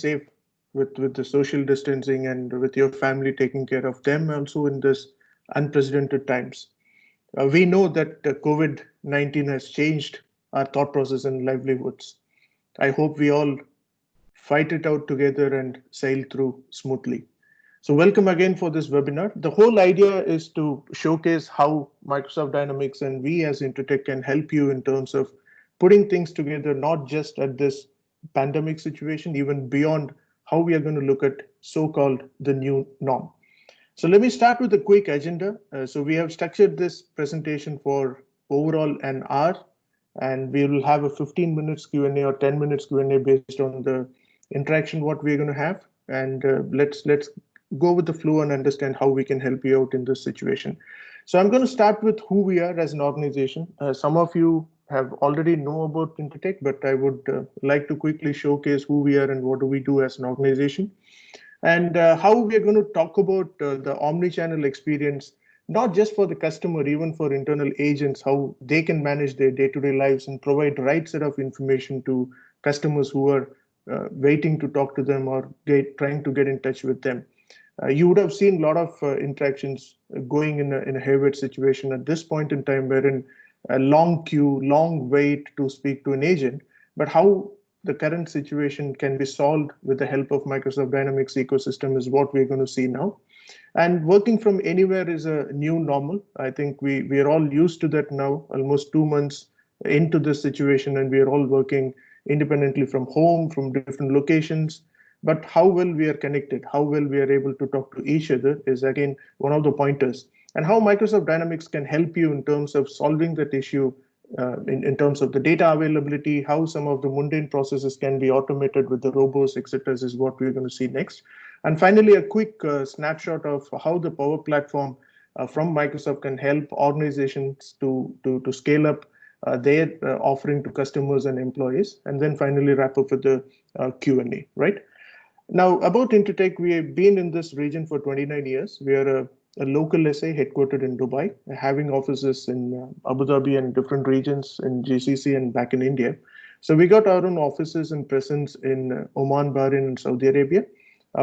safe with the social distancing and with your family taking care of them also in this unprecedented times. We know that COVID-19 has changed our thought process and livelihoods. I hope we all fight it out together and sail through smoothly. So welcome again for this webinar. The whole idea is to showcase how Microsoft Dynamics and we as Intertech can help you in terms of putting things together, not just at this pandemic situation, even beyond how we are going to look at so-called the new norm. So let me start with a quick agenda. So we have structured this presentation for overall an hour, and we will have a 15 minutes Q&A or 10 minutes Q&A based on the interaction what we're going to have. And let's go with the flow and understand how we can help you out in this situation. So I'm going to start with who we are as an organization. Some of you have already know about Intertech, but I would like to quickly showcase who we are and what do we do as an organization, and how we are going to talk about the omni-channel experience, not just for the customer, even for internal agents, how they can manage their day-to-day lives and provide the right set of information to customers who are waiting to talk to them or trying to get in touch with them. You would have seen a lot of interactions going in a haywire situation at this point in time, wherein a long queue, long wait to speak to an agent, but how the current situation can be solved with the help of Microsoft Dynamics ecosystem is what we're going to see now. And working from anywhere is a new normal. I think we are all used to that now, almost 2 months into this situation, and we are all working independently from home, from different locations. But how well we are connected, how well we are able to talk to each other is again one of the pointers. And how Microsoft Dynamics can help you in terms of solving that issue in terms of the data availability, how some of the mundane processes can be automated with the robots, etc. is what we're going to see next. And finally, a quick snapshot of how the Power Platform from Microsoft can help organizations to scale up their offering to customers and employees. And then finally wrap up with the Q&A, right? Now, about Intertech, we have been in this region for 29 years. We are a local SA headquartered in Dubai, having offices in Abu Dhabi and different regions in GCC and back in India. So we got our own offices and presence in Oman, Bahrain, and Saudi Arabia.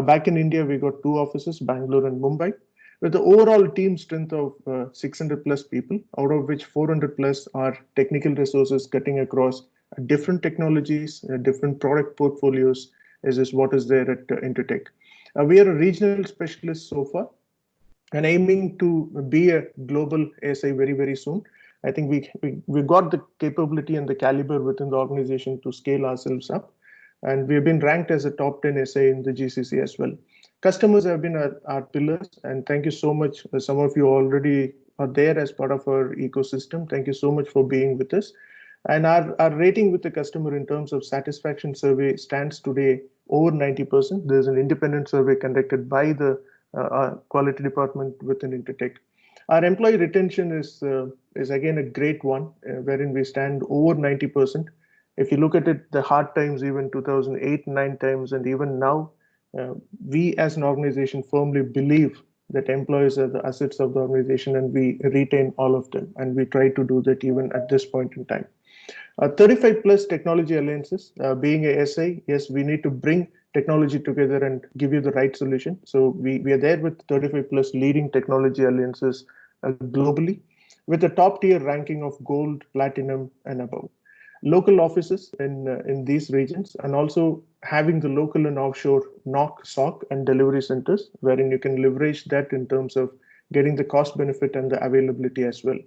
Back in India, we got 2 offices, Bangalore and Mumbai, with the overall team strength of 600 plus people, out of which 400 plus are technical resources cutting across different technologies, different product portfolios, is what is there at Intertech. We are a regional specialist so far, and aiming to be a global SA very, very soon. I think we got the capability and the caliber within the organization to scale ourselves up. And we've been ranked as a top 10 SA in the GCC as well. Customers have been our pillars, and thank you so much. Some of you already are there as part of our ecosystem. Thank you so much for being with us. And our rating with the customer in terms of satisfaction survey stands today over 90%. There's an independent survey conducted by the quality department within Intertech. Our employee retention is again a great one, wherein we stand over 90%. If you look at it, the hard times, even 2008, 9 times, and even now, we as an organization firmly believe that employees are the assets of the organization, and we retain all of them. And we try to do that even at this point in time. 35 plus technology alliances, being a SA, yes, we need to bring technology together and give you the right solution. So we are there with 35 plus leading technology alliances globally, with a top tier ranking of gold, platinum, and above. Local offices in these regions, and also having the local and offshore NOC, SOC, and delivery centers, wherein you can leverage that in terms of getting the cost benefit and the availability as well.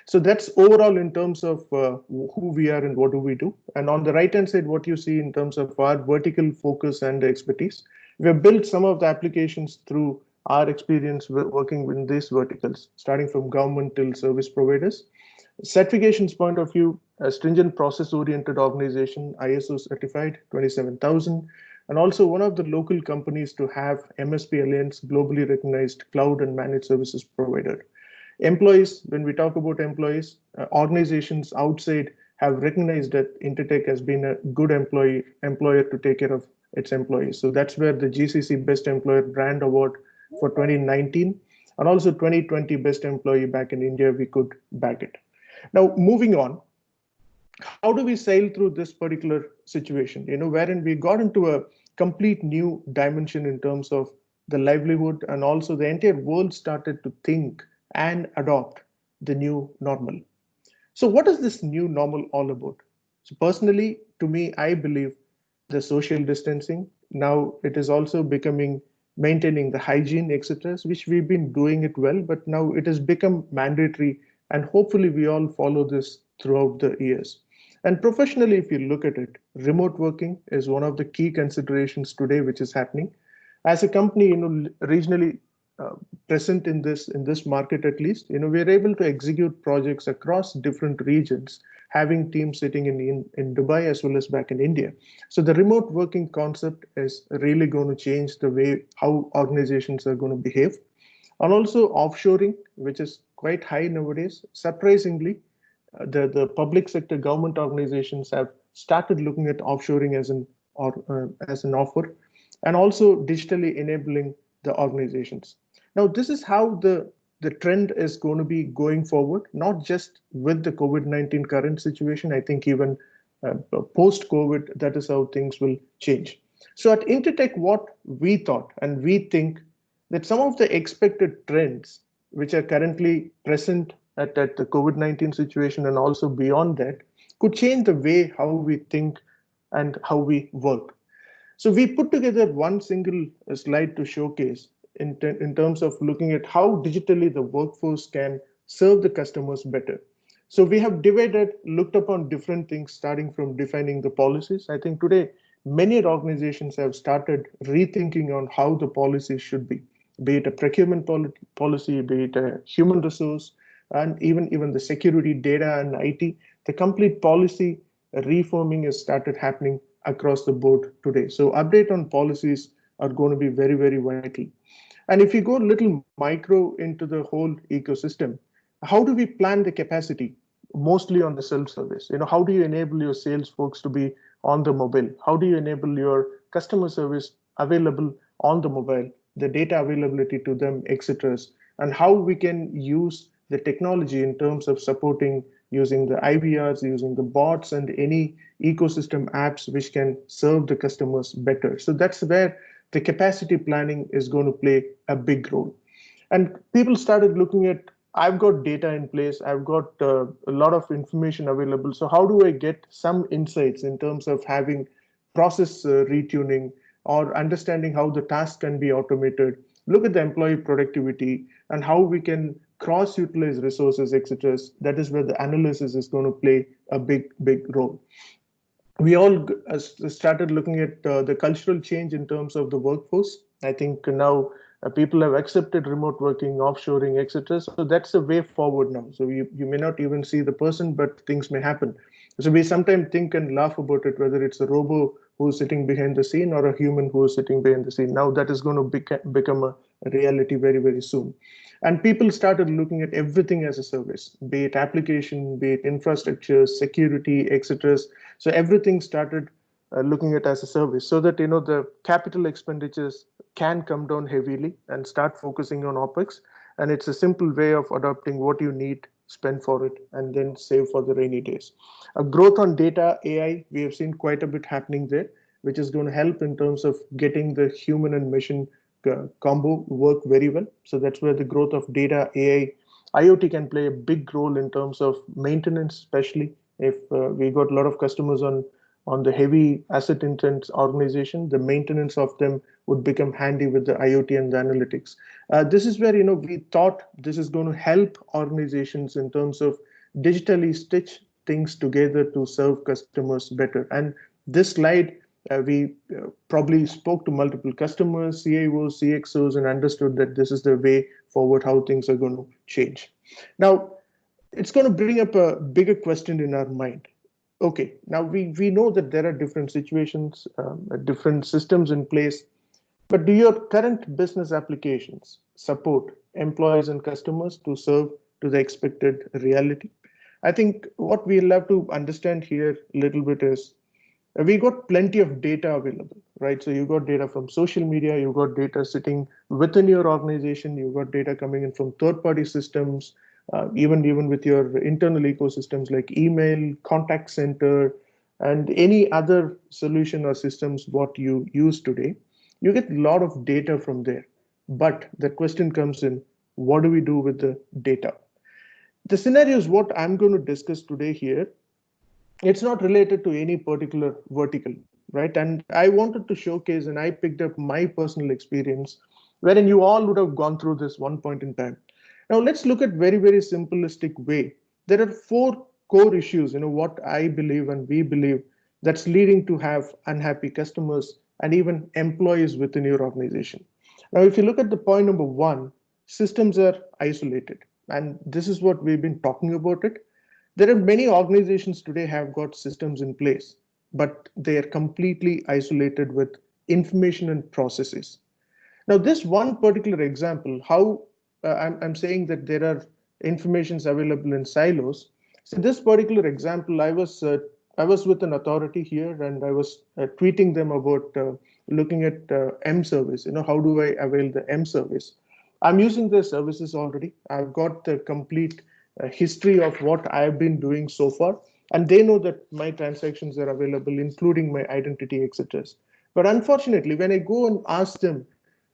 So that's overall in terms of who we are and what do we do. And on the right-hand side, what you see in terms of our vertical focus and expertise, we have built some of the applications through our experience working in these verticals, starting from government till service providers. Certifications point of view, a stringent process-oriented organization, ISO certified 27,000, and also one of the local companies to have MSP Alliance globally recognized cloud and managed services provider. Employees, when we talk about employees, organizations outside have recognized that Intertech has been a good employer to take care of its employees. So that's where the GCC Best Employer Brand Award for 2019 and also 2020 Best Employee back in India, we could bag it. Now, moving on, how do we sail through this particular situation? Wherein we got into complete new dimension in terms of the livelihood, and also the entire world started to think and adopt the new normal. So, what is this new normal all about? So, personally, to me, I believe the social distancing. Now, it is also becoming maintaining the hygiene, etc., which we've been doing it well, but now it has become mandatory, and hopefully, we all follow this throughout the years. And professionally, if you look at it, remote working is one of the key considerations today, which is happening. As a company, regionally uh, present in this market, at least, we're able to execute projects across different regions, having teams sitting in Dubai as well as back in India. So the remote working concept is really going to change the way how organizations are going to behave. And also offshoring, which is quite high nowadays. Surprisingly, the public sector government organizations have started looking at offshoring as an offer, and also digitally enabling the organizations. Now, this is how the trend is going to be going forward, not just with the COVID-19 current situation. I think even post-COVID, that is how things will change. So at Intertech, what we thought and we think that some of the expected trends which are currently present at the COVID-19 situation and also beyond that could change the way how we think and how we work. So we put together one single slide to showcase in terms of looking at how digitally the workforce can serve the customers better. So we have divided, looked upon different things, starting from defining the policies. I think today many organizations have started rethinking on how the policies should be it a procurement policy, be it a human resource, and even the security, data, and IT. The complete policy reforming has started happening across the board today. So update on policies are going to be very, very vital. And if you go a little micro into the whole ecosystem, how do we plan the capacity? Mostly on the self-service. How do you enable your sales folks to be on the mobile? How do you enable your customer service available on the mobile, the data availability to them, etc. And how we can use the technology in terms of supporting using the IVRs, using the bots, and any ecosystem apps which can serve the customers better. So that's where the capacity planning is going to play a big role. And people started looking at, I've got data in place, I've got a lot of information available, so how do I get some insights in terms of having process retuning or understanding how the task can be automated, look at the employee productivity and how we can cross utilize resources, etc. That is where the analysis is going to play a big role. We all started looking at the cultural change in terms of the workforce. I think now people have accepted remote working, offshoring, etc. So that's the way forward now. So you may not even see the person, but things may happen. So we sometimes think and laugh about it, whether it's a robo who's sitting behind the scene or a human who's sitting behind the scene. Now that is going to become a reality very, very soon. And people started looking at everything as a service, be it application, be it infrastructure, security, etc. So everything started looking at as a service, so that the capital expenditures can come down heavily and start focusing on OpEx. And it's a simple way of adopting what you need, spend for it, and then save for the rainy days. A growth on data, AI, we have seen quite a bit happening there, which is going to help in terms of getting the human and machine combo work very well. So that's where the growth of data, AI, IoT can play a big role in terms of maintenance, especially if we got a lot of customers on the heavy asset intense organization. The maintenance of them would become handy with the IoT and the analytics. This is where we thought this is going to help organizations in terms of digitally stitch things together to serve customers better. And this slide, we probably spoke to multiple customers, CIOs, CXOs, and understood that this is the way forward how things are going to change. Now, it's going to bring up a bigger question in our mind. Okay, now we know that there are different situations, different systems in place, but do your current business applications support employees and customers to serve to the expected reality? I think what we'll have to understand here a little bit is we got plenty of data available, right? So you got data from social media, you got data sitting within your organization, you got data coming in from third-party systems, even with your internal ecosystems like email, contact center, and any other solution or systems what you use today, you get a lot of data from there. But the question comes in, what do we do with the data? The scenario is what I'm going to discuss today here. It's not related to any particular vertical, right? And I wanted to showcase, and I picked up my personal experience, wherein you all would have gone through this one point in time. Now let's look at very simplistic way. There are four core issues, what I believe and we believe that's leading to have unhappy customers and even employees within your organization. Now, if you look at the point number one, systems are isolated, and this is what we've been talking about it. There are many organizations today have got systems in place, but they are completely isolated with information and processes. Now, this one particular example, how I'm saying that there are informations available in silos. So this particular example, I was with an authority here, and I was tweeting them about looking at M service. How do I avail the M service? I'm using the services already. I've got the complete history of what I've been doing so far, and they know that my transactions are available, including my identity, etc. But unfortunately, when I go and ask them,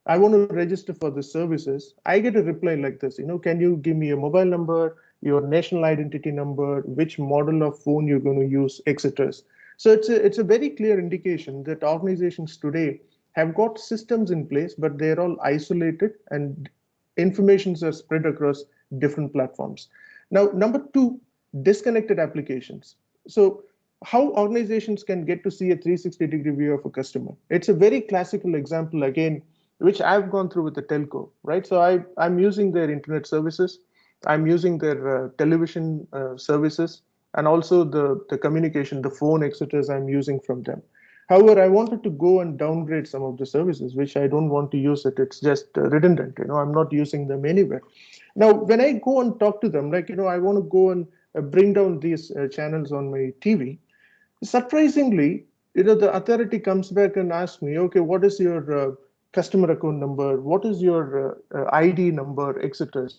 I want to register for the services, I get a reply like this, can you give me a mobile number, your national identity number, which model of phone you're going to use, etc. So it's a very clear indication that organizations today have got systems in place, but they're all isolated and informations are spread across different platforms. Now, number two, disconnected applications. So how organizations can get to see a 360-degree view of a customer. It's a very classical example, again, which I've gone through with the telco, right? So I'm using their internet services, I'm using their television services, and also the communication, the phone, etc. I'm using from them. However, I wanted to go and downgrade some of the services, which I don't want to use it. It's just redundant, I'm not using them anywhere. Now, when I go and talk to them, like, I want to go and bring down these channels on my TV, surprisingly, the authority comes back and asks me, okay, what is your customer account number? What is your ID number, etc.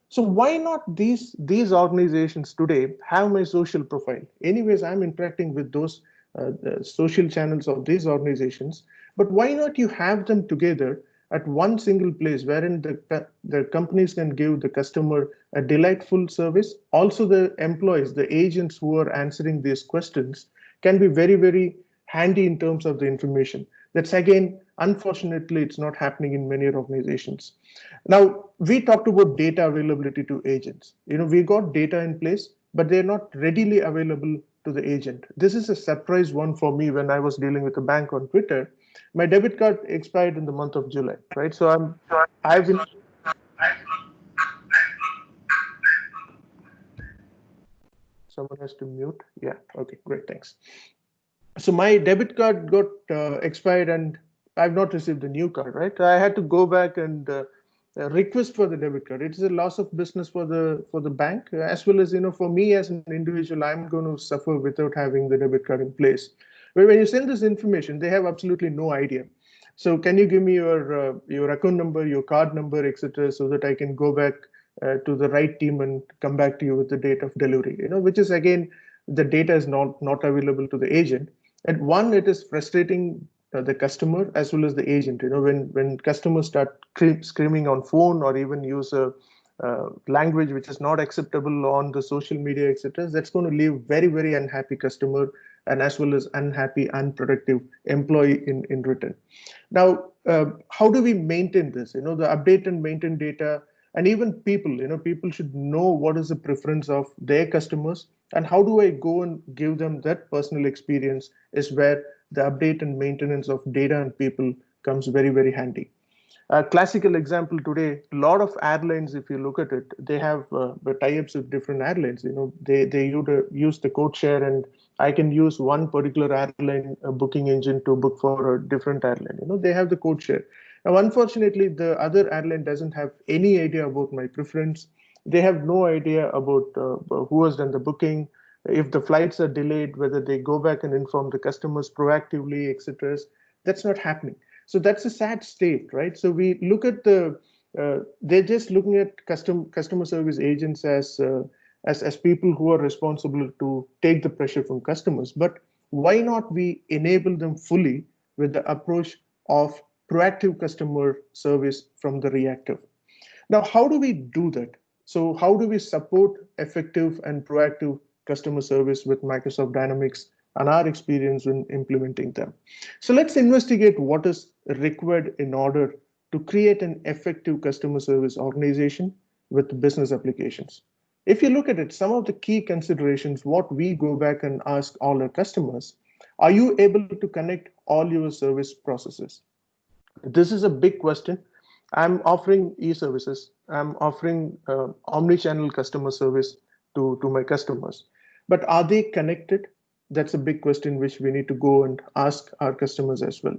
So why not these organizations today have my social profile? Anyways, I'm interacting with those the social channels of these organizations, but why not you have them together at one single place wherein the companies can give the customer a delightful service. Also, the employees, the agents who are answering these questions can be very handy in terms of the information. That's again, unfortunately, it's not happening in many organizations. Now, we talked about data availability to agents. We got data in place, but they're not readily available to the agent. This is a surprise one for me when I was dealing with a bank on Twitter. My debit card expired in the month of July, right? So I've been. Someone has to mute. Yeah. Okay. Great. Thanks. So my debit card got expired, and I've not received a new card. Right. I had to go back and request for the debit card. It's a loss of business for the bank, as well as for me as an individual. I'm going to suffer without having the debit card in place. But when you send this information, they have absolutely no idea. So can you give me your account number, your card number, etc., so that I can go back to the right team and come back to you with the date of delivery? Which is again, the data is not available to the agent. And one, it is frustrating the customer as well as the agent. When customers start screaming on phone or even use a language which is not acceptable on the social media, etc., that's going to leave very unhappy customer, and as well as unhappy, unproductive employee in return. Now, how do we maintain this? The update and maintain data, and even people. People should know what is the preference of their customers, and how do I go and give them that personal experience is where the update and maintenance of data and people comes very handy. A classical example today, a lot of airlines, if you look at it, they have tie-ups with different airlines. They use the code share, and I can use one particular airline booking engine to book for a different airline. They have the code share. Now, unfortunately, the other airline doesn't have any idea about my preference. They have no idea about who has done the booking, if the flights are delayed, whether they go back and inform the customers proactively, etc. That's not happening. So that's a sad state, right? So we look at they're just looking at customer service agents as people who are responsible to take the pressure from customers. But why not we enable them fully with the approach of proactive customer service from the reactive? Now, how do we do that? So, how do we support effective and proactive customer service with Microsoft Dynamics and our experience in implementing them? So, let's investigate what is required in order to create an effective customer service organization with business applications. If you look at it, some of the key considerations, what we go back and ask all our customers, are you able to connect all your service processes? This is a big question. I'm offering e-services. I'm offering omni-channel customer service to my customers. But are they connected? That's a big question which we need to go and ask our customers as well.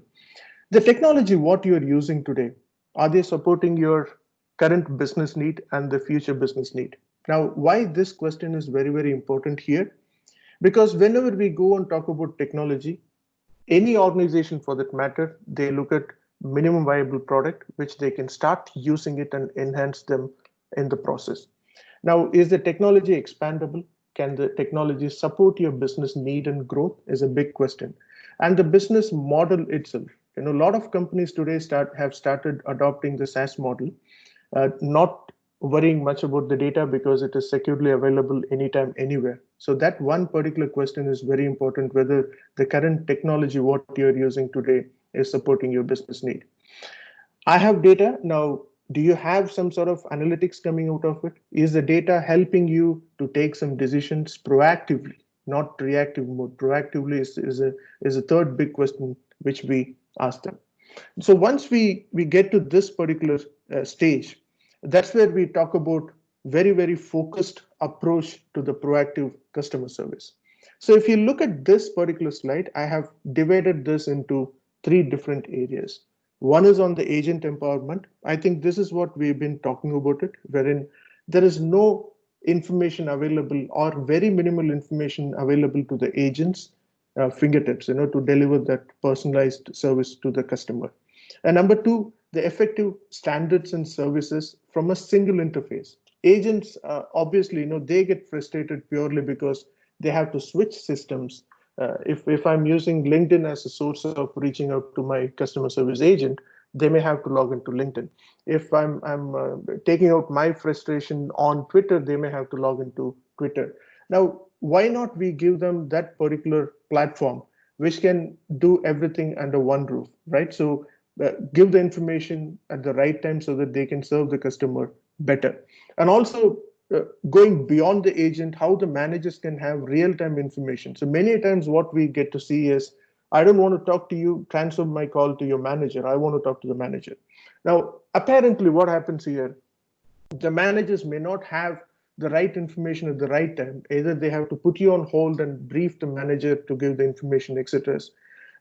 The technology, what you're using today, are they supporting your current business need and the future business need? Now, why this question is very, very important here? Because whenever we go and talk about technology, any organization for that matter, they look at minimum viable product, which they can start using it and enhance them in the process. Now, is the technology expandable? Can the technology support your business need and growth is a big question. And the business model itself, a lot of companies today have started adopting the SaaS model, not worrying much about the data because it is securely available anytime, anywhere. So that one particular question is very important, whether the current technology, what you're using today, is supporting your business need. I have data. Now, do you have some sort of analytics coming out of it? Is the data helping you to take some decisions proactively, not reactive mode? Proactively is a third big question which we ask them. So once we get to this particular stage, that's where we talk about very, very focused approach to the proactive customer service. So if you look at this particular slide, I have divided this into three different areas. One is on the agent empowerment. I think this is what we've been talking about it, wherein there is no information available or very minimal information available to the agents' fingertips, to deliver that personalized service to the customer. And number two, the effective standards and services from a single interface. Agents, obviously, they get frustrated purely because they have to switch systems. If I'm using LinkedIn as a source of reaching out to my customer service agent, they may have to log into LinkedIn. If I'm taking out my frustration on Twitter, they may have to log into Twitter. Now, why not we give them that particular platform which can do everything under one roof, right? So give the information at the right time so that they can serve the customer better. And also going beyond the agent, how the managers can have real-time information. So many times what we get to see is, I don't want to talk to you, transfer my call to your manager. I want to talk to the manager. Now, apparently what happens here, the managers may not have the right information at the right time. Either they have to put you on hold and brief the manager to give the information, etc.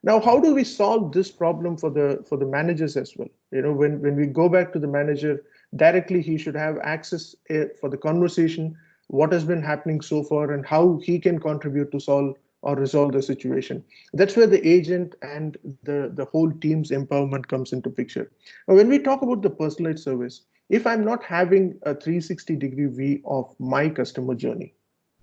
Now, how do we solve this problem for the managers as well? When we go back to the manager directly, he should have access for the conversation, what has been happening so far, and how he can contribute to solve or resolve the situation. That's where the agent and the whole team's empowerment comes into picture. Now, when we talk about the personalized service, if I'm not having a 360-degree view of my customer journey,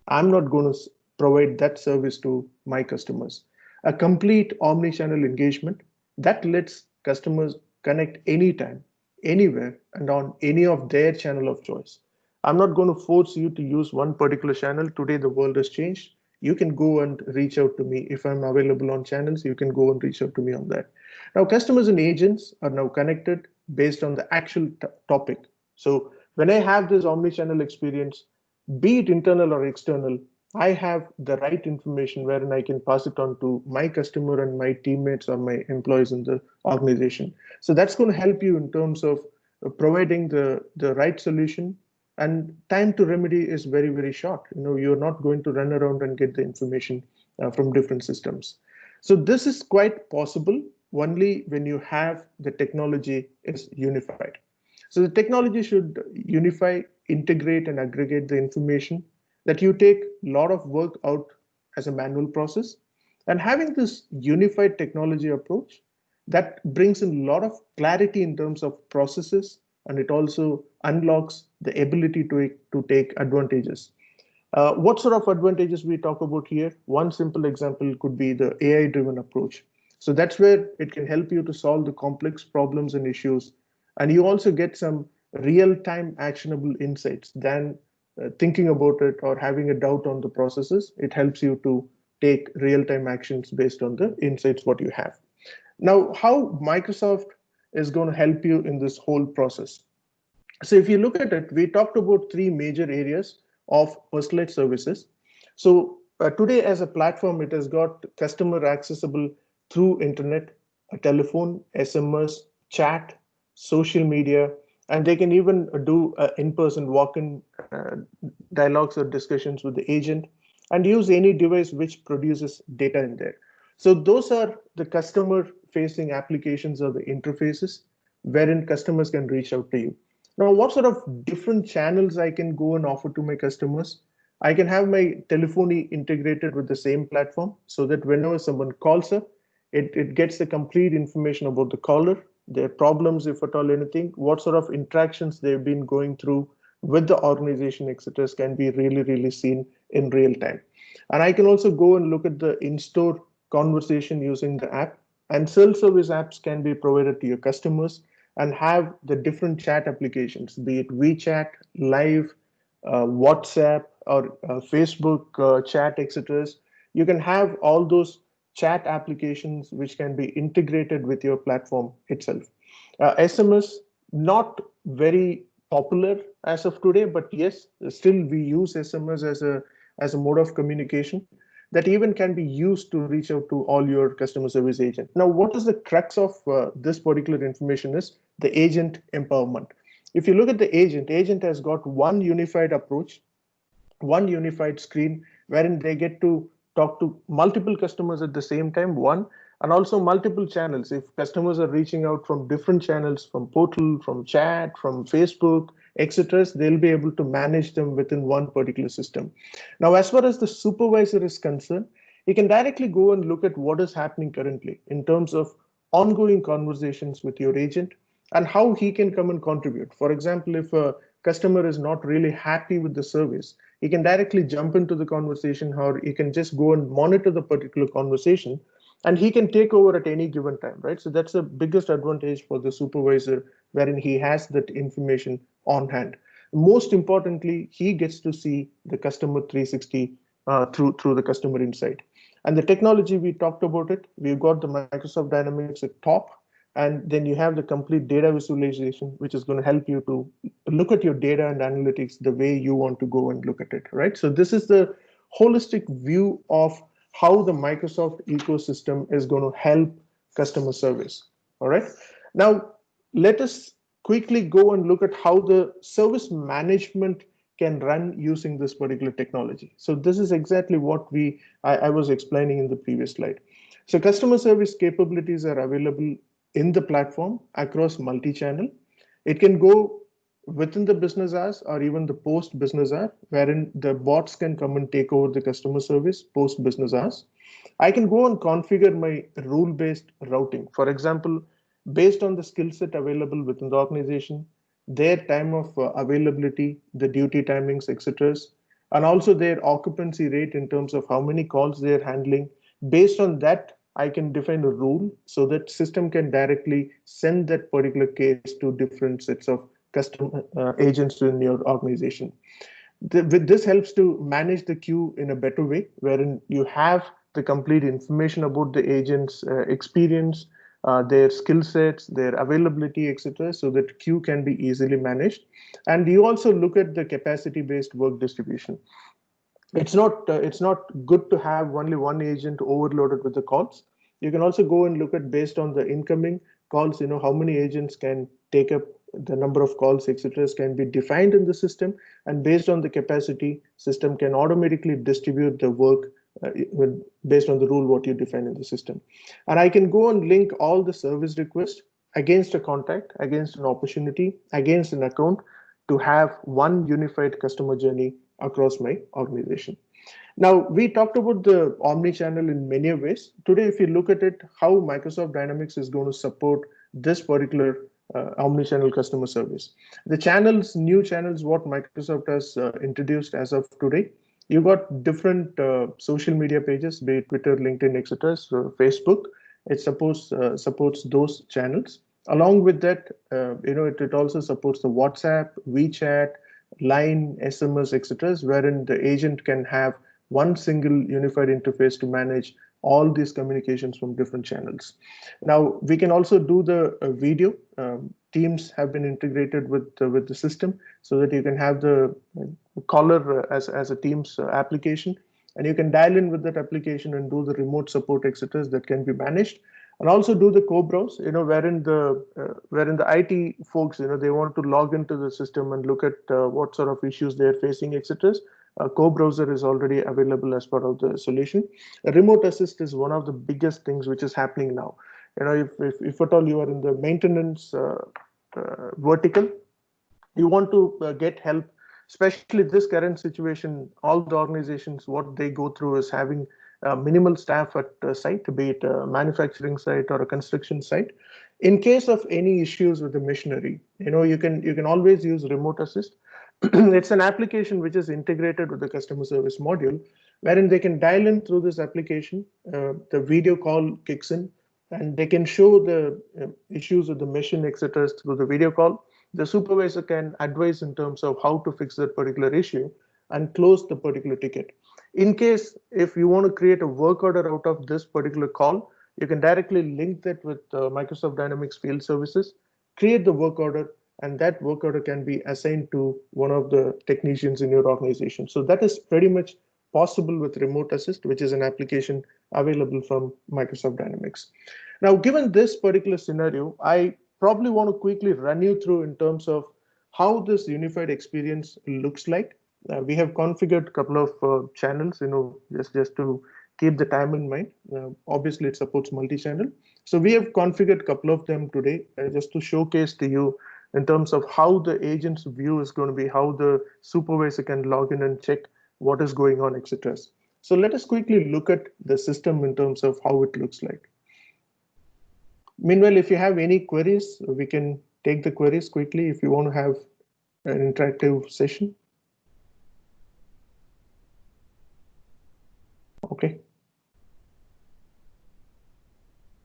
I'm not going to provide that service to my customers. A complete omni-channel engagement that lets customers connect anytime, anywhere, and on any of their channel of choice. I'm not going to force you to use one particular channel. Today, the world has changed. You can go and reach out to me. If I'm available on channels, you can go and reach out to me on that. Now, customers and agents are now connected based on the actual topic. So when I have this omni-channel experience, be it internal or external, I have the right information wherein I can pass it on to my customer and my teammates or my employees in the organization. So that's going to help you in terms of providing the right solution. And time to remedy is very, very short. You're not going to run around and get the information from different systems. So this is quite possible only when you have the technology is unified. So the technology should unify, integrate, and aggregate the information that you take a lot of work out as a manual process. And having this unified technology approach, that brings in a lot of clarity in terms of processes, and it also unlocks the ability to take advantages. What sort of advantages we talk about here? One simple example could be the AI-driven approach. So that's where it can help you to solve the complex problems and issues. And you also get some real-time actionable insights than thinking about it or having a doubt on the processes. It helps you to take real-time actions based on the insights what you have. Now, how Microsoft is going to help you in this whole process? So if you look at it, we talked about three major areas of personalized services. So today as a platform, it has got customer accessible through internet, a telephone, SMS, chat, social media, and they can even do in-person walk-in dialogues or discussions with the agent and use any device which produces data in there. So those are the customer facing applications or the interfaces wherein customers can reach out to you. Now, what sort of different channels I can go and offer to my customers? I can have my telephony integrated with the same platform so that whenever someone calls up, it gets the complete information about the caller, their problems, if at all anything, what sort of interactions they've been going through with the organization, etc., can be really, really seen in real time. And I can also go and look at the in-store conversation using the app, and self-service apps can be provided to your customers and have the different chat applications, be it WeChat, Live, WhatsApp, or Facebook chat, etc. You can have all those chat applications which can be integrated with your platform itself. SMS, not very popular as of today, but yes, still we use SMS as a mode of communication that even can be used to reach out to all your customer service agent. Now, what is the crux of this particular information is the agent empowerment. If you look at the agent has got one unified approach, one unified screen wherein they get to talk to multiple customers at the same time, one, and also multiple channels. If customers are reaching out from different channels, from portal, from chat, from Facebook, etc., they'll be able to manage them within one particular system. Now, as far as the supervisor is concerned, he can directly go and look at what is happening currently in terms of ongoing conversations with your agent and how he can come and contribute. For example, if a customer is not really happy with the service, he can directly jump into the conversation, or he can just go and monitor the particular conversation, and he can take over at any given time, right? So that's the biggest advantage for the supervisor, wherein he has that information on hand. Most importantly, he gets to see the customer 360 through the customer insight. And the technology, we talked about it. We've got the Microsoft Dynamics at top, and then you have the complete data visualization, which is going to help you to look at your data and analytics the way you want to go and look at it, right? So this is the holistic view of how the Microsoft ecosystem is going to help customer service. All right. Now, let us quickly go and look at how the service management can run using this particular technology. So this is exactly what I was explaining in the previous slide. So customer service capabilities are available in the platform across multi-channel. It can go within the business hours or even the post business hour, wherein the bots can come and take over the customer service post business hours. I can go and configure my rule-based routing. For example, based on the skill set available within the organization, their time of availability, the duty timings, etc., and also their occupancy rate in terms of how many calls they're handling. Based on that, I can define a rule so that system can directly send that particular case to different sets of customer agents in your organization. This helps to manage the queue in a better way, wherein you have the complete information about the agent's experience, their skill sets, their availability, etc., so that queue can be easily managed. And you also look at the capacity-based work distribution. It's not good to have only one agent overloaded with the calls. You can also go and look at based on the incoming calls, how many agents can take up the number of calls, etc., can be defined in the system, and based on the capacity, system can automatically distribute the work based on the rule what you define in the system. And I can go and link all the service requests against a contact, against an opportunity, against an account to have one unified customer journey across my organization. Now, we talked about the omni-channel in many ways. Today, if you look at it, how Microsoft Dynamics is going to support this particular omni-channel customer service. The channels, new channels, what Microsoft has introduced as of today, You got different social media pages, be it Twitter, LinkedIn, etc., so Facebook. It supports those channels. Along with that, it also supports the WhatsApp, WeChat, Line, SMS, etc., wherein the agent can have one single unified interface to manage all these communications from different channels. Now we can also do the video. Teams have been integrated with the system so that you can have the caller as a Teams application, and you can dial in with that application and do the remote support, etc., that can be managed, and also do the co-browse, wherein the IT folks, they want to log into the system and look at what sort of issues they're facing, etc. Co-browser is already available as part of the solution. A remote assist is one of the biggest things which is happening now. If at all you are in the maintenance vertical, you want to get help, especially this current situation. All the organizations, what they go through is having minimal staff at site, be it a manufacturing site or a construction site. In case of any issues with the machinery, you can always use remote assist. It's an application which is integrated with the customer service module, wherein they can dial in through this application. The video call kicks in, and they can show the issues with the machine, etc., through the video call. The supervisor can advise in terms of how to fix that particular issue and close the particular ticket. In case if you want to create a work order out of this particular call, you can directly link that with Microsoft Dynamics Field Services, create the work order, and that work order can be assigned to one of the technicians in your organization. So that is pretty much possible with Remote Assist, which is an application available from Microsoft Dynamics. Now, given this particular scenario, I probably want to quickly run you through in terms of how this unified experience looks like. We have configured a couple of channels, just to keep the time in mind. Obviously, it supports multi-channel. So we have configured a couple of them today just to showcase to you in terms of how the agent's view is going to be, how the supervisor can log in and check what is going on, etc. So let us quickly look at the system in terms of how it looks like. Meanwhile, if you have any queries, we can take the queries quickly if you want to have an interactive session. Okay.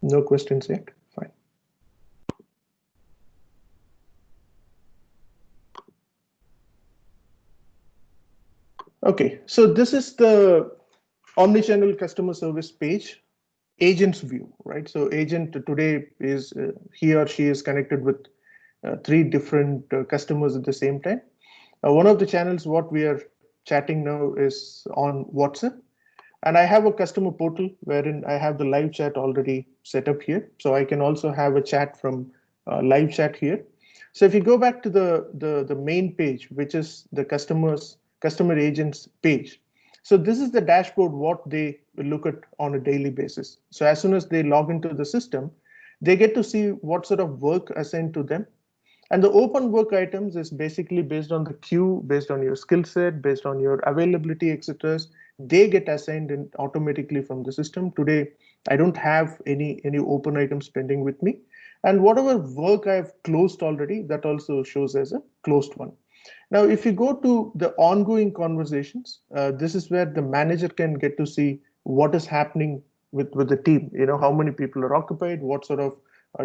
No questions yet. Fine. Okay, so this is the Omni-Channel customer service page, agent's view, right? So agent today is he or she is connected with three different customers at the same time. One of the channels what we are chatting now is on WhatsApp, and I have a customer portal wherein I have the live chat already set up here. So I can also have a chat from live chat here. So if you go back to the main page, which is the customer agents page. So this is the dashboard what they look at on a daily basis. So as soon as they log into the system, they get to see what sort of work assigned to them. And the open work items is basically based on the queue, based on your skill set, based on your availability, etc. They get assigned in automatically from the system. Today, I don't have any open items pending with me. And whatever work I've closed already, that also shows as a closed one. Now, if you go to the ongoing conversations, this is where the manager can get to see what is happening with the team. How many people are occupied, what sort of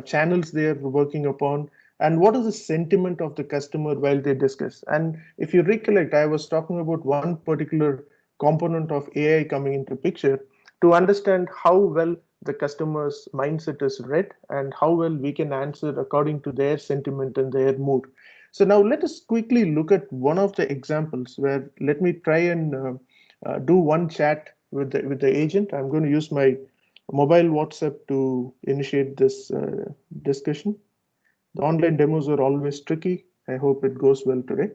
channels they are working upon, and what is the sentiment of the customer while they discuss. And if you recollect, I was talking about one particular component of AI coming into picture to understand how well the customer's mindset is read and how well we can answer according to their sentiment and their mood. So now let us quickly look at one of the examples where let me try and do one chat with the agent. I'm going to use my mobile WhatsApp to initiate this discussion. The online demos are always tricky. I hope it goes well today.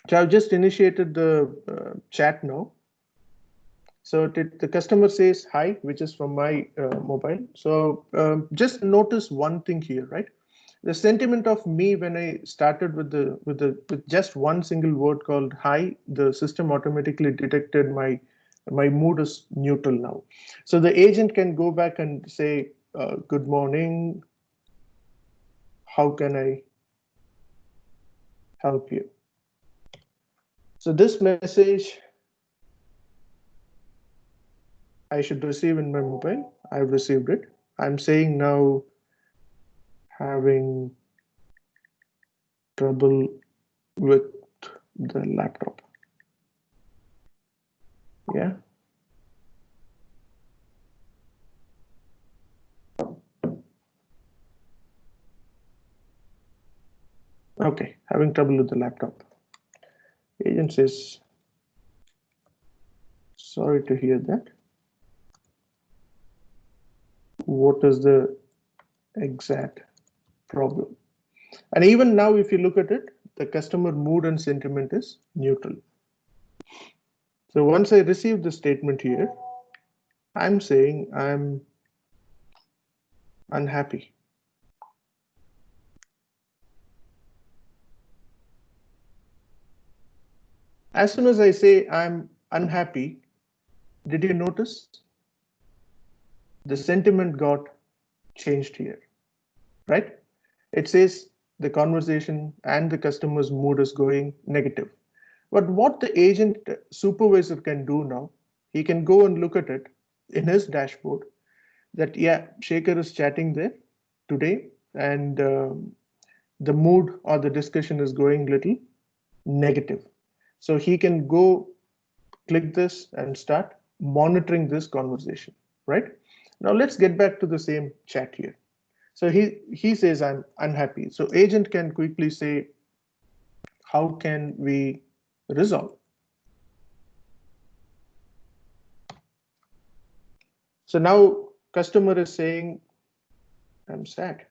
So I've just initiated the chat now. So the customer says hi, which is from my mobile. So just notice one thing here, right? The sentiment of me when I started with just one single word called hi, the system automatically detected my mood is neutral now. So the agent can go back and say, good morning. How can I help you? So this message I should receive in my mobile. I've received it. I'm saying now having trouble with the laptop. Yeah. Okay, having trouble with the laptop. Agent says, sorry to hear that. What is the exact problem? And even now, if you look at it, the customer mood and sentiment is neutral. So once I receive the statement here, I'm saying I'm unhappy. As soon as I say I'm unhappy, did you notice the sentiment got changed here, right? It says the conversation and the customer's mood is going negative. But what the agent supervisor can do now, he can go and look at it in his dashboard that, yeah, Shaker is chatting there today, and the mood or the discussion is going little negative. So he can go click this and start monitoring this conversation, right? Now let's get back to the same chat here. So he says I'm unhappy. So agent can quickly say, how can we resolve? So now customer is saying I'm sad.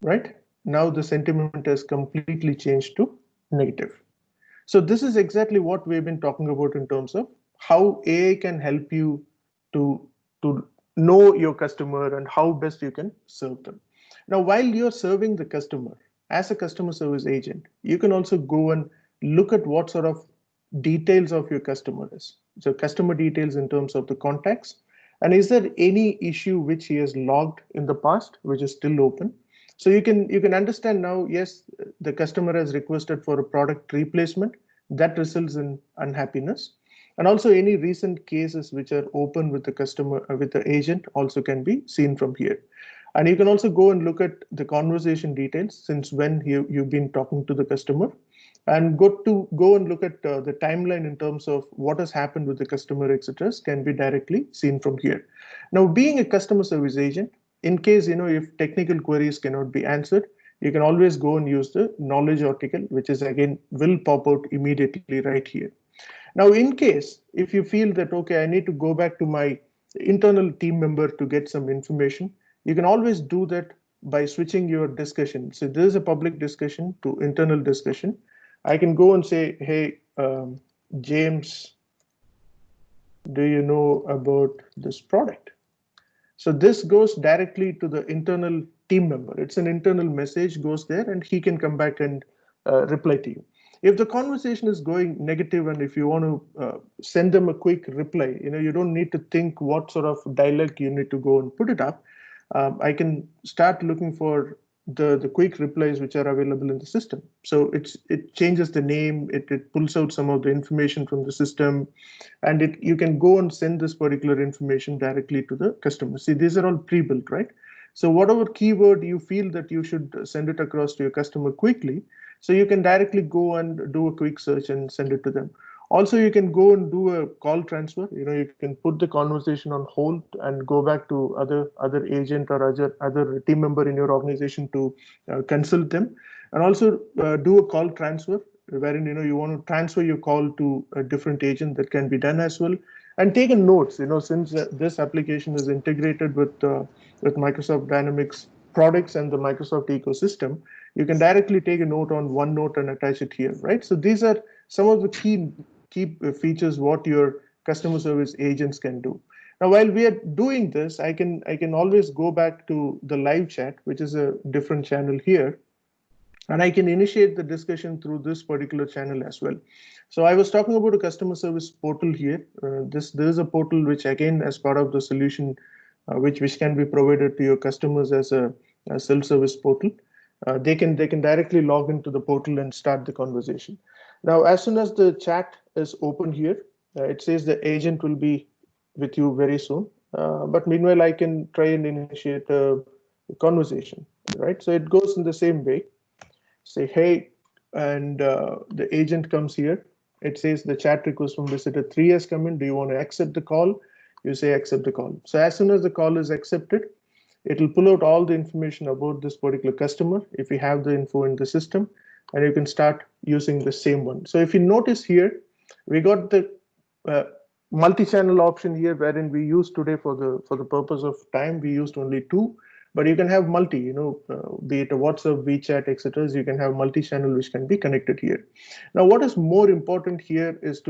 Right? Now the sentiment has completely changed to negative. So this is exactly what we've been talking about in terms of how AI can help you to, to know your customer and how best you can serve them. Now, while you're serving the customer as a customer service agent, you can also go and look at what sort of details of your customer is. So customer details in terms of the contacts. And is there any issue which he has logged in the past, which is still open? So you can understand now, yes, the customer has requested for a product replacement that results in unhappiness. And also any recent cases which are open with the customer, with the agent also can be seen from here. And you can also go and look at the conversation details since when you've been talking to the customer, and go and look at the timeline in terms of what has happened with the customer, etc. can be directly seen from here. Now, being a customer service agent, in case if technical queries cannot be answered, you can always go and use the knowledge article, which is again will pop out immediately right here. Now, in case if you feel that, okay, I need to go back to my internal team member to get some information, you can always do that by switching your discussion. So this is a public discussion to internal discussion. I can go and say, hey, James, do you know about this product? So this goes directly to the internal team member. It's an internal message goes there, and he can come back and reply to you. If the conversation is going negative, and if you want to send them a quick reply, you don't need to think what sort of dialogue you need to go and put it up. I can start looking for the quick replies which are available in the system. So it changes the name, it pulls out some of the information from the system, and you can go and send this particular information directly to the customer. See, these are all pre-built, right? So whatever keyword you feel that you should send it across to your customer quickly, so you can directly go and do a quick search and send it to them. Also, you can go and do a call transfer. You can put the conversation on hold and go back to other agent or other team member in your organization to consult them, and also do a call transfer wherein you want to transfer your call to a different agent. That can be done as well. And take a notes. Since this application is integrated with Microsoft Dynamics products and the Microsoft ecosystem, you can directly take a note on OneNote and attach it here, right? So these are some of the key features what your customer service agents can do. Now, while we are doing this, I can always go back to the live chat, which is a different channel here, and I can initiate the discussion through this particular channel as well. So I was talking about a customer service portal here. This is a portal which, again, as part of the solution, which can be provided to your customers as a self-service portal. They can directly log into the portal and start the conversation. Now, as soon as the chat is open here, it says the agent will be with you very soon. But meanwhile, I can try and initiate a conversation, right? So it goes in the same way. Say, hey, and the agent comes here. It says the chat request from visitor 3 has come in. Do you want to accept the call? You say accept the call. So as soon as the call is accepted, it will pull out all the information about this particular customer if you have the info in the system, and you can start using the same one. So if you notice here, we got the uh, multi-channel option here, wherein we use today for the purpose of time, we used only two, but you can have multi, be it a WhatsApp, WeChat, etc. You can have multi-channel which can be connected here. Now, what is more important here is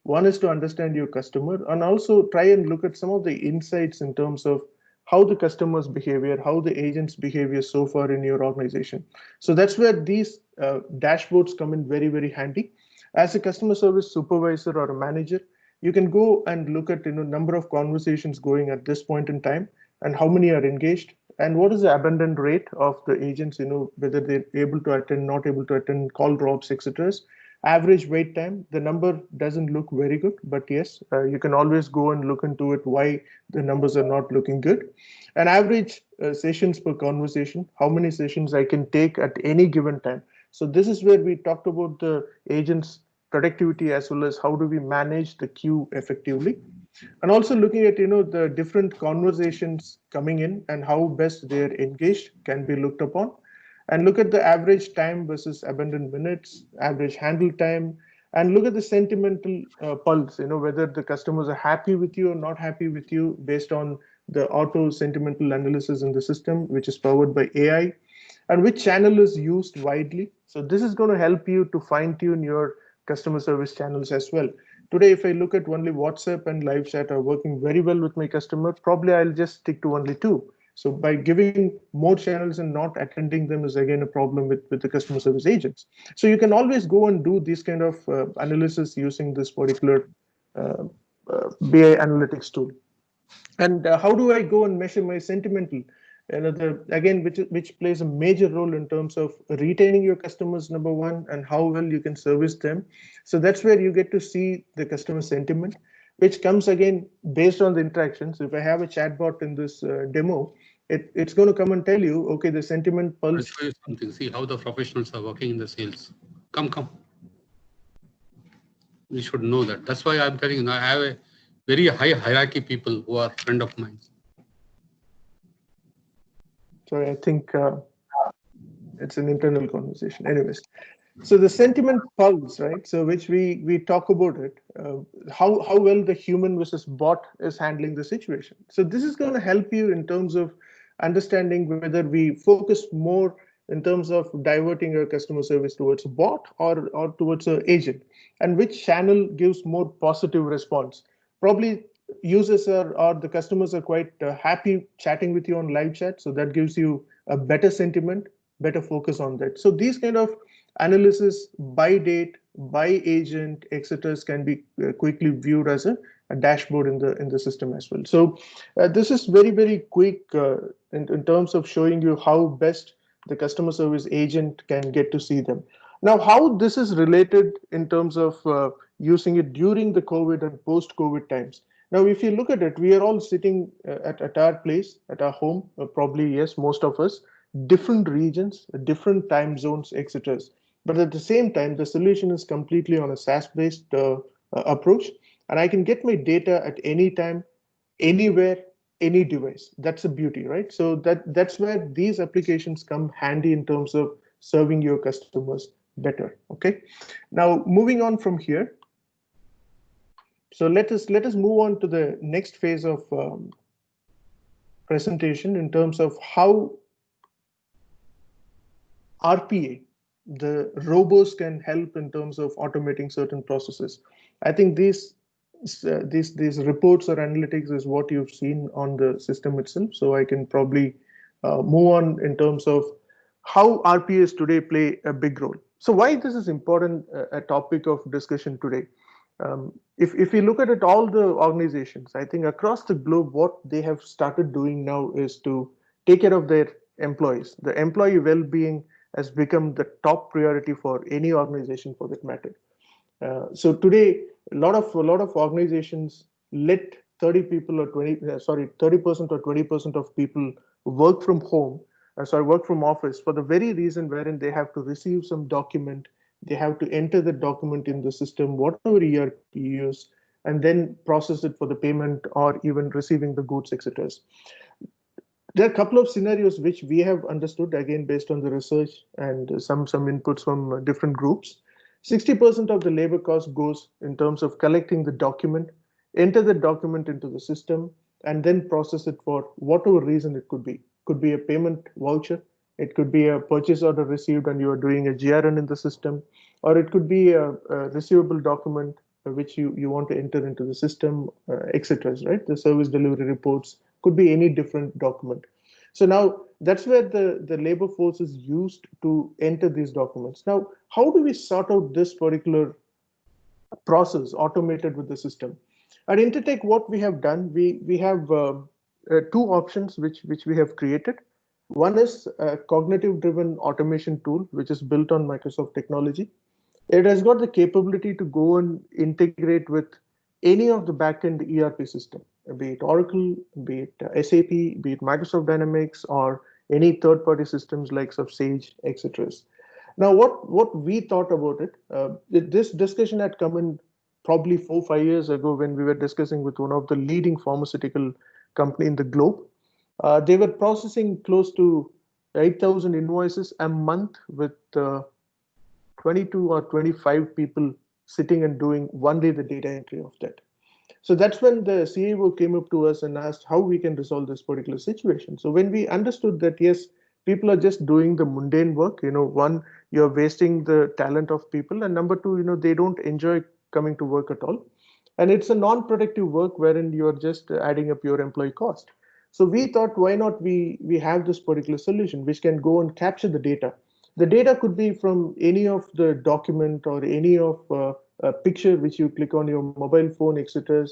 one is to understand your customer, and also try and look at some of the insights in terms of how the customer's behavior, how the agent's behavior so far in your organization. So that's where these dashboards come in very, very handy. As a customer service supervisor or a manager, you can go and look at number of conversations going at this point in time, and how many are engaged, and what is the abandon rate of the agents, whether they're able to attend, not able to attend, call drops, etc. Average wait time, the number doesn't look very good, but yes, you can always go and look into it, why the numbers are not looking good. And average sessions per conversation, how many sessions I can take at any given time. So this is where we talked about the agents' productivity, as well as how do we manage the queue effectively. And also looking at the different conversations coming in and how best they're engaged can be looked upon, and look at the average time versus abandoned minutes, average handle time, and look at the sentimental pulse, whether the customers are happy with you or not happy with you, based on the auto sentimental analysis in the system, which is powered by AI, and which channel is used widely. So this is going to help you to fine tune your customer service channels as well. Today, if I look at only WhatsApp and live chat are working very well with my customer, probably I'll just stick to only two. So by giving more channels and not attending them is again a problem with the customer service agents. So you can always go and do this kind of analysis using this particular uh, BI analytics tool. And how do I go and measure my sentimental? Again, which plays a major role in terms of retaining your customers, number one, and how well you can service them. So that's where you get to see the customer sentiment, which comes again based on the interactions. If I have a chatbot in this demo, it's going to come and tell you, okay, the sentiment I'll pulse. show you something. See how the professionals are working in the sales. Come. We should know that. That's why I'm telling you, I have a very high hierarchy people who are friend of mine. Sorry, I think it's an internal conversation. Anyways, so the sentiment pulse, right? So which we talk about it, how well the human versus bot is handling the situation. So this is going to help you in terms of understanding whether we focus more in terms of diverting your customer service towards a bot or towards an agent, and which channel gives more positive response. Probably users or the customers are quite happy chatting with you on live chat, so that gives you a better sentiment, better focus on that. So these kind of analysis by date, by agent, etc. can be quickly viewed as a dashboard in the system as well. So this is very, very quick in terms of showing you how best the customer service agent can get to see them. Now, how this is related in terms of using it during the COVID and post-COVID times. Now, if you look at it, we are all sitting at our place, at our home, probably, yes, most of us, different regions, different time zones, etc. But at the same time, the solution is completely on a SaaS-based approach, and I can get my data at any time, anywhere, any device. That's the beauty, right? So that's where these applications come handy in terms of serving your customers better. Okay. Now moving on from here. So let us move on to the next phase of presentation in terms of how RPA, the robots, can help in terms of automating certain processes. I think these reports or analytics is what you've seen on the system itself. So I can probably move on in terms of how RPAs today play a big role. So why this is important, a topic of discussion today. If we look at it, all the organizations, I think across the globe, what they have started doing now is to take care of their employees. The employee well-being has become the top priority for any organization, for that matter. So today, a lot of organizations let 30 people or 30% or 20% of people work from home, work from office for the very reason wherein they have to receive some document, they have to enter the document in the system, whatever ERP you use, and then process it for the payment or even receiving the goods, etc. There are a couple of scenarios which we have understood, again based on the research and some inputs from different groups. 60% of the labor cost goes in terms of collecting the document, enter the document into the system, and then process it for whatever reason it could be. Could be a payment voucher, it could be a purchase order received and you are doing a GRN in the system, or it could be a receivable document which you want to enter into the system, etc. Right? The service delivery reports could be any different document. So now that's where the labor force is used to enter these documents. Now, how do we sort out this particular process automated with the system? At Intertech, what we have done, we have two options which we have created. One is a cognitive driven automation tool, which is built on Microsoft technology. It has got the capability to go and integrate with any of the backend ERP system, be it Oracle, be it SAP, be it Microsoft Dynamics, or any third-party systems like Sage, etc. Now, what we thought about it, this discussion had come in probably 4 or 5 years ago when we were discussing with one of the leading pharmaceutical company in the globe. They were processing close to 8,000 invoices a month with 22 or 25 people sitting and doing only the data entry of that. So that's when the CEO came up to us and asked how we can resolve this particular situation. So when we understood that, yes, people are just doing the mundane work, one, you're wasting the talent of people, and number two, they don't enjoy coming to work at all. And it's a non-productive work wherein you're just adding up your employee cost. So we thought, why not we have this particular solution which can go and capture the data. The data could be from any of the document or any of a picture which you click on your mobile phone, etc.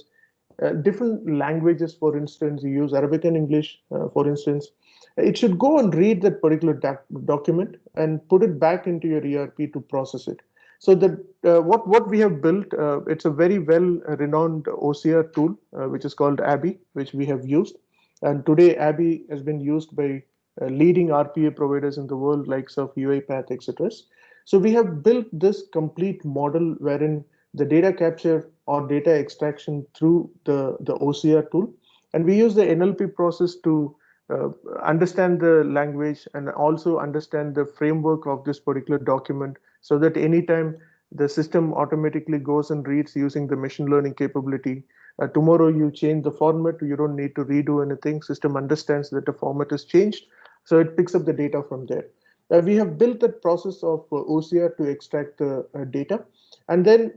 Different languages, for instance, you use Arabic and English, for instance. It should go and read that particular document and put it back into your ERP to process it. So that what we have built, it's a very well-renowned OCR tool, which is called Abby, which we have used. And today, Abby has been used by leading RPA providers in the world, like UiPath, etc. So we have built this complete model wherein the data capture or data extraction through the OCR tool. And we use the NLP process to understand the language and also understand the framework of this particular document, so that anytime the system automatically goes and reads using the machine learning capability. Tomorrow you change the format, you don't need to redo anything. System understands that the format is changed, so it picks up the data from there. We have built that process of OCR to extract the data, and then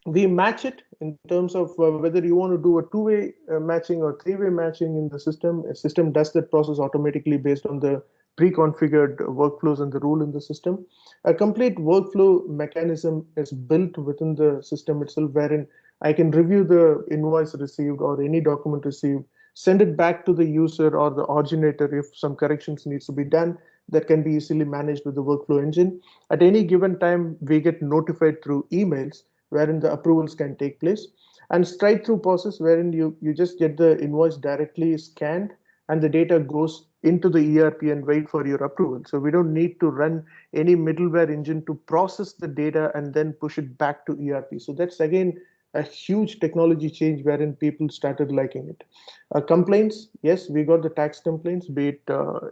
we match it in terms of whether you want to do a two-way matching or three-way matching in the system. A system does that process automatically based on the pre-configured workflows and the rule in the system. A complete workflow mechanism is built within the system itself, wherein I can review the invoice received or any document received, send it back to the user or the originator if some corrections needs to be done. That can be easily managed with the workflow engine. At any given time, we get notified through emails wherein the approvals can take place, and straight through process wherein you just get the invoice directly scanned and the data goes into the ERP and wait for your approval. So we don't need to run any middleware engine to process the data and then push it back to ERP. So that's again a huge technology change wherein people started liking it. Complaints, yes, we got the tax complaints, be it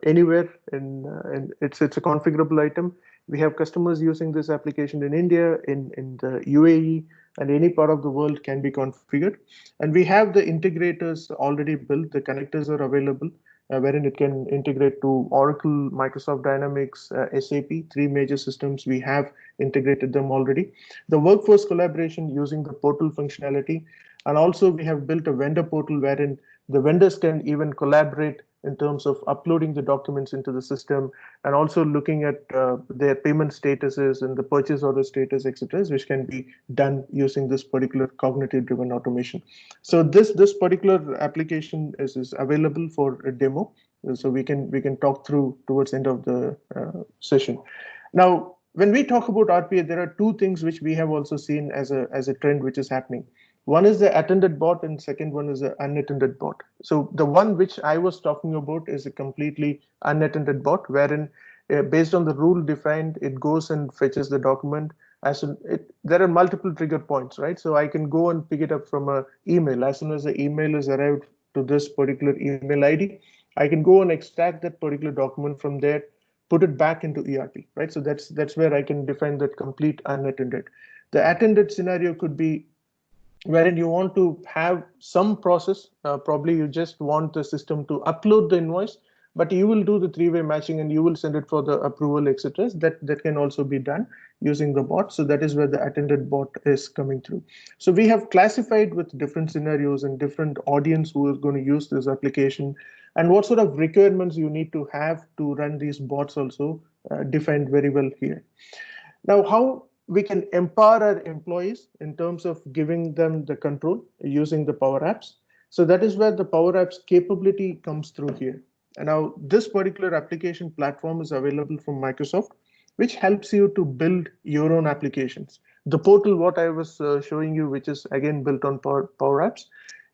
anywhere in it's a configurable item. We have customers using this application in India, in the UAE, and any part of the world can be configured. And we have the integrators already built. The connectors are available, wherein it can integrate to Oracle, Microsoft Dynamics, SAP, three major systems. We have integrated them already. The workforce collaboration using the portal functionality. And also we have built a vendor portal wherein The vendors can even collaborate in terms of uploading the documents into the system, and also looking at their payment statuses and the purchase order status, etc., which can be done using this particular cognitive driven automation. So this particular application is available for a demo, so we can talk through towards the end of the session. Now, when we talk about RPA, there are two things which we have also seen as a trend which is happening. One is the attended bot, and second one is the unattended bot. So the one which I was talking about is a completely unattended bot, wherein based on the rule defined, it goes and fetches the document. There are multiple trigger points, right? So I can go and pick it up from a email. As soon as the email is arrived to this particular email ID, I can go and extract that particular document from there, put it back into ERP, right? So that's where I can define that complete unattended. The attended scenario could be wherein you want to have some process. Probably you just want the system to upload the invoice, but you will do the three-way matching and you will send it for the approval, etc. That can also be done using the bot. So that is where the attended bot is coming through. So we have classified with different scenarios and different audience who is going to use this application, and what sort of requirements you need to have to run these bots also defined very well here. Now, how we can empower our employees in terms of giving them the control using the Power Apps. So that is where the Power Apps capability comes through here. And now this particular application platform is available from Microsoft, which helps you to build your own applications. The portal, what I was showing you, which is again built on Power Apps,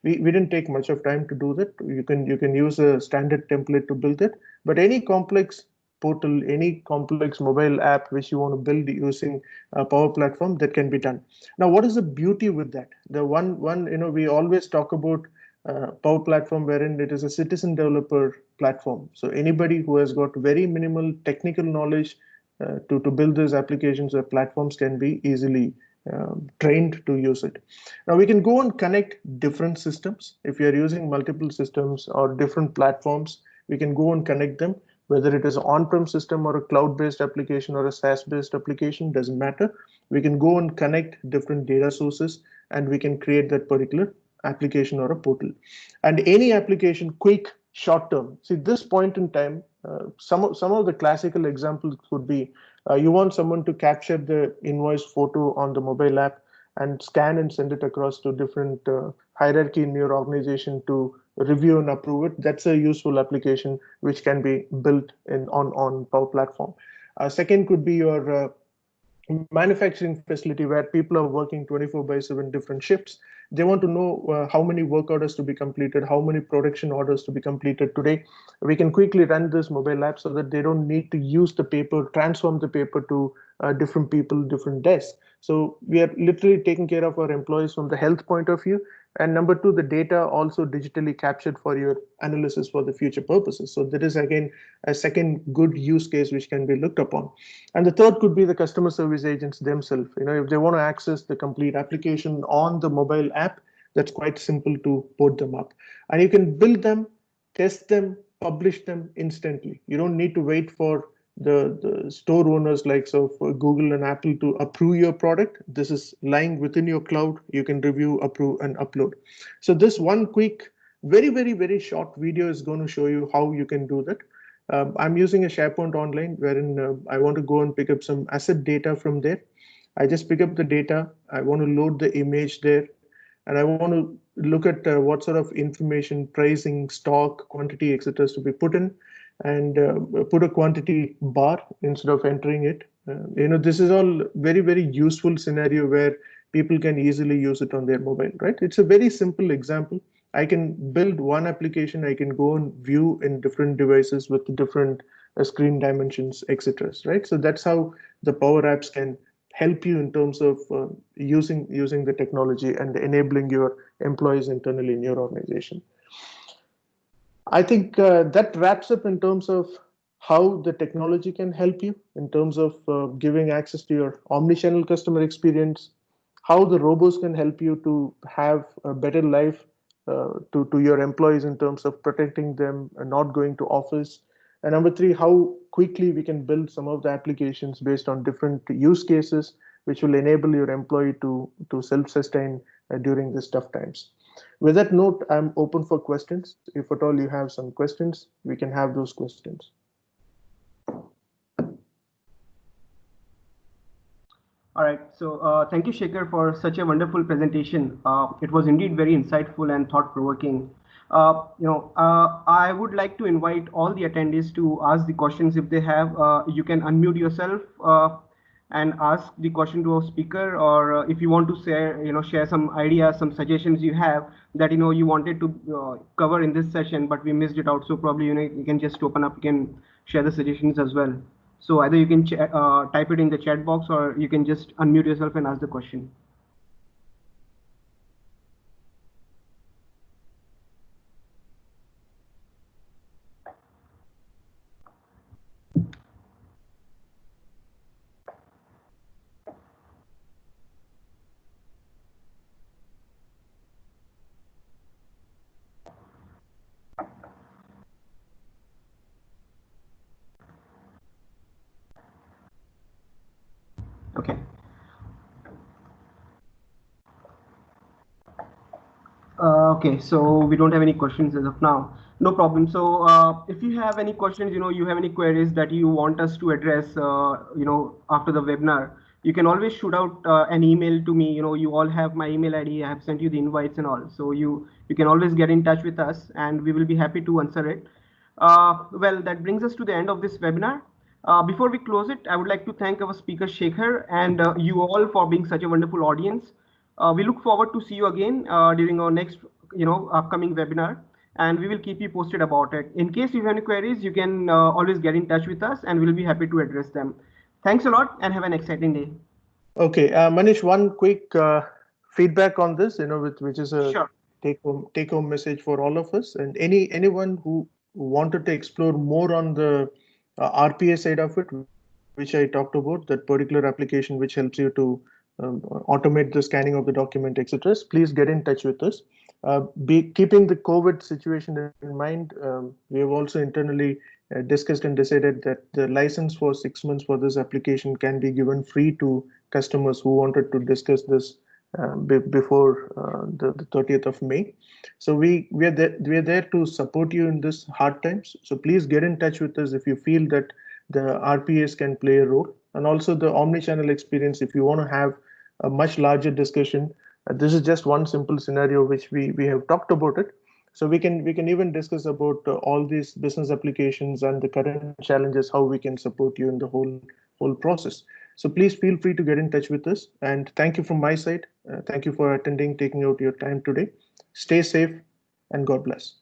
we didn't take much of time to do that. You can use a standard template to build it, but any complex portal, any complex mobile app which you want to build using a Power Platform, that can be done. Now, what is the beauty with that? The one we always talk about Power Platform, wherein it is a citizen developer platform. So anybody who has got very minimal technical knowledge to build these applications or platforms can be easily trained to use it. Now we can go and connect different systems. If you're using multiple systems or different platforms, we can go and connect them, whether it is an on-prem system or a cloud-based application or a SaaS-based application, doesn't matter. We can go and connect different data sources and we can create that particular application or a portal. And any application, quick, short-term. See, this point in time, some of the classical examples could be you want someone to capture the invoice photo on the mobile app and scan and send it across to different hierarchy in your organization to review and approve it. That's a useful application which can be built on Power Platform. Second could be your manufacturing facility where people are working 24/7 different shifts. They want to know how many work orders to be completed, how many production orders to be completed today. We can quickly run this mobile app so that they don't need to use the paper, transform the paper to different people, different desks. So we are literally taking care of our employees from the health point of view. And number two, the data also digitally captured for your analysis for the future purposes. So that is again a second good use case which can be looked upon. And the third could be the customer service agents themselves. If they want to access the complete application on the mobile app, that's quite simple to put them up. And you can build them, test them, publish them instantly. You don't need to wait for the store owners like so for Google and Apple to approve your product. This is lying within your cloud. You can review, approve, and upload. So this one quick, very, very, very short video is going to show you how you can do that. I'm using a SharePoint Online wherein I want to go and pick up some asset data from there. I just pick up the data. I want to load the image there. And I want to look at what sort of information, pricing, stock, quantity, etc. is to be put in, and put a quantity bar instead of entering it. This is all very, very useful scenario where people can easily use it on their mobile, right? It's a very simple example. I can build one application. I can go and view in different devices with different screen dimensions, etc. Right? So that's how the Power Apps can help you in terms of using the technology and enabling your employees internally in your organization. I think that wraps up in terms of how the technology can help you in terms of giving access to your omni-channel customer experience, how the robots can help you to have a better life to your employees in terms of protecting them and not going to office. And number three, how quickly we can build some of the applications based on different use cases, which will enable your employee to self-sustain during these tough times. With that note, I'm open for questions. If at all you have some questions, we can have those questions. All right. So thank you, Shekhar, for such a wonderful presentation. It was indeed very insightful and thought-provoking. I would like to invite all the attendees to ask the questions if they have. You can unmute yourself and ask the question to our speaker, or if you want to share some ideas, some suggestions you have that you wanted to cover in this session, but we missed it out. So probably you can just open up. You can share the suggestions as well. So either you can type it in the chat box, or you can just unmute yourself and ask the question. Okay. Okay, so we don't have any questions as of now. No problem. So if you have any questions, you have any queries that you want us to address, after the webinar, you can always shoot out an email to me. You all have my email ID. I have sent you the invites and all. So you can always get in touch with us, and we will be happy to answer it. Well, that brings us to the end of this webinar. Before we close it, I would like to thank our speaker Shekhar and you all for being such a wonderful audience. We look forward to see you again during our next, upcoming webinar, and we will keep you posted about it. In case you have any queries, you can always get in touch with us, and we'll be happy to address them. Thanks a lot, and have an exciting day. Okay, Manish, one quick feedback on this, which is a Sure. take home message for all of us, and anyone who wanted to explore more on the RPA side of it, which I talked about, that particular application which helps you to automate the scanning of the document, etc. Please get in touch with us. Keeping the COVID situation in mind, we have also internally discussed and decided that the license for 6 months for this application can be given free to customers who wanted to discuss this before the 30th of May. So we are there to support you in this hard times. So please get in touch with us if you feel that the RPAs can play a role, and also the omni-channel experience. If you want to have a much larger discussion, this is just one simple scenario which we have talked about it. So we can even discuss about all these business applications and the current challenges, how we can support you in the whole process. So please feel free to get in touch with us. And thank you from my side. Thank you for attending, taking out your time today. Stay safe, and God bless.